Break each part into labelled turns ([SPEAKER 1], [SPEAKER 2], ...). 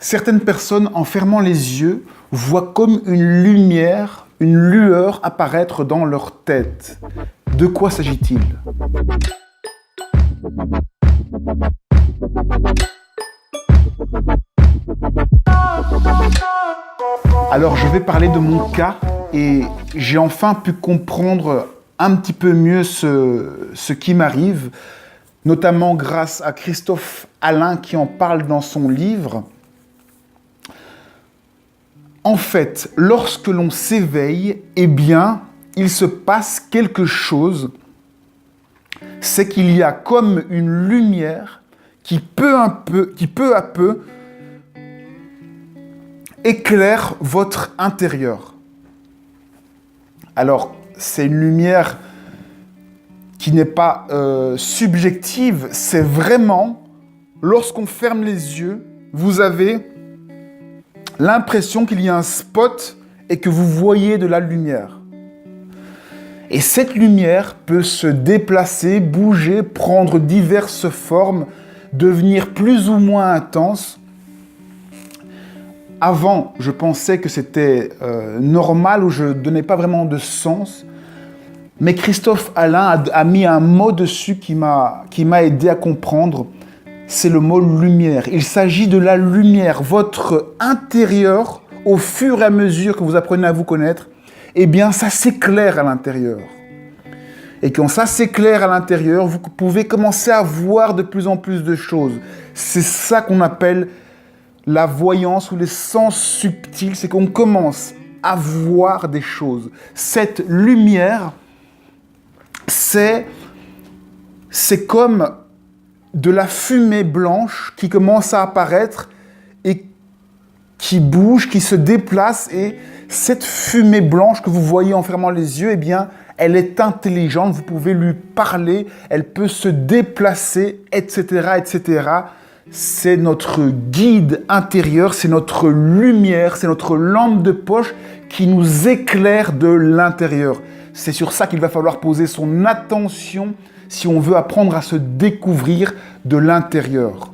[SPEAKER 1] Certaines personnes, en fermant les yeux, voient comme une lumière, une lueur apparaître dans leur tête. De quoi s'agit-il? Alors, je vais parler de mon cas et j'ai enfin pu comprendre un petit peu mieux ce qui m'arrive, notamment grâce à Christophe Alain qui en parle dans son livre. En fait, lorsque l'on s'éveille, eh bien, il se passe quelque chose. C'est qu'il y a comme une lumière qui peu à peu éclaire votre intérieur. Alors, c'est une lumière qui n'est pas subjective, c'est vraiment, lorsqu'on ferme les yeux, vous avez l'impression qu'il y a un spot et que vous voyez de la lumière. Et cette lumière peut se déplacer, bouger, prendre diverses formes, devenir plus ou moins intense. Avant, je pensais que c'était normal ou je ne donnais pas vraiment de sens. Mais Christophe Alain a mis un mot dessus qui m'a aidé à comprendre. C'est le mot lumière. Il s'agit de la lumière. Votre intérieur, au fur et à mesure que vous apprenez à vous connaître, eh bien, ça s'éclaire à l'intérieur. Et quand ça s'éclaire à l'intérieur, vous pouvez commencer à voir de plus en plus de choses. C'est ça qu'on appelle la voyance ou les sens subtils. C'est qu'on commence à voir des choses. Cette lumière, c'est comme de la fumée blanche qui commence à apparaître et qui bouge, qui se déplace. Et cette fumée blanche que vous voyez en fermant les yeux, eh bien, elle est intelligente, vous pouvez lui parler, elle peut se déplacer, etc., etc. C'est notre guide intérieur, c'est notre lumière, c'est notre lampe de poche qui nous éclaire de l'intérieur. C'est sur ça qu'il va falloir poser son attention si on veut apprendre à se découvrir de l'intérieur.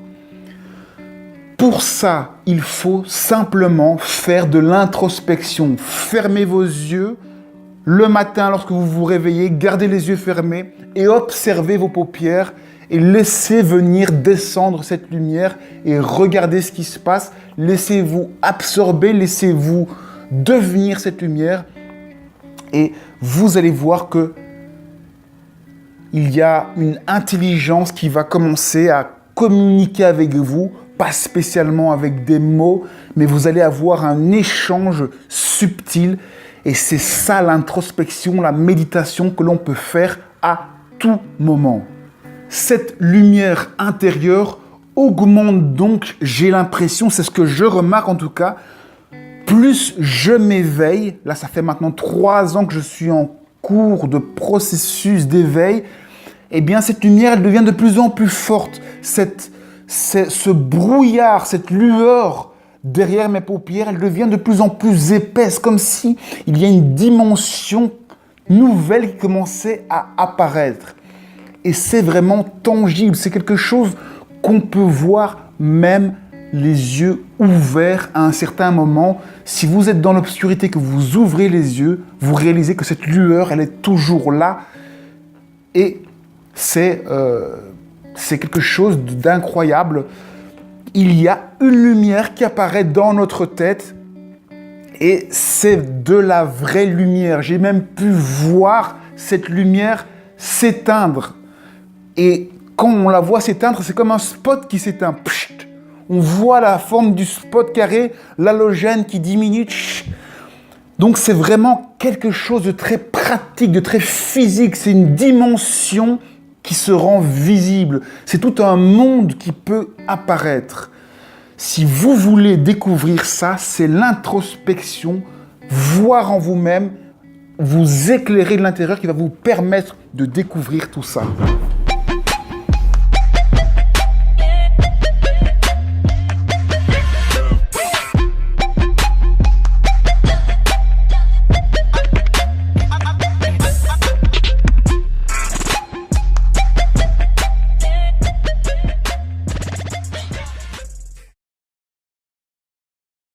[SPEAKER 1] Pour ça, il faut simplement faire de l'introspection. Fermez vos yeux le matin lorsque vous vous réveillez, gardez les yeux fermés et observez vos paupières et laissez venir descendre cette lumière et regardez ce qui se passe. Laissez-vous absorber, laissez-vous devenir cette lumière et vous allez voir que il y a une intelligence qui va commencer à communiquer avec vous, pas spécialement avec des mots, mais vous allez avoir un échange subtil. Et c'est ça l'introspection, la méditation que l'on peut faire à tout moment. Cette lumière intérieure augmente donc, j'ai l'impression, c'est ce que je remarque en tout cas, plus je m'éveille, là ça fait maintenant 3 ans que je suis en cours de processus d'éveil, eh bien cette lumière elle devient de plus en plus forte. Ce brouillard, cette lueur derrière mes paupières, elle devient de plus en plus épaisse, comme si il y a une dimension nouvelle qui commençait à apparaître. Et c'est vraiment tangible, c'est quelque chose qu'on peut voir même les yeux ouverts à un certain moment. Si vous êtes dans l'obscurité, que vous ouvrez les yeux, vous réalisez que cette lueur, elle est toujours là. Et c'est quelque chose d'incroyable. Il y a une lumière qui apparaît dans notre tête et c'est de la vraie lumière. J'ai même pu voir cette lumière s'éteindre. Et quand on la voit s'éteindre, c'est comme un spot qui s'éteint. Pshht. On voit la forme du spot carré, l'halogène qui diminue. Pshht. Donc c'est vraiment quelque chose de très pratique, de très physique. C'est une dimension qui se rend visible. C'est tout un monde qui peut apparaître. Si vous voulez découvrir ça, c'est l'introspection, voir en vous-même, vous éclairer de l'intérieur qui va vous permettre de découvrir tout ça.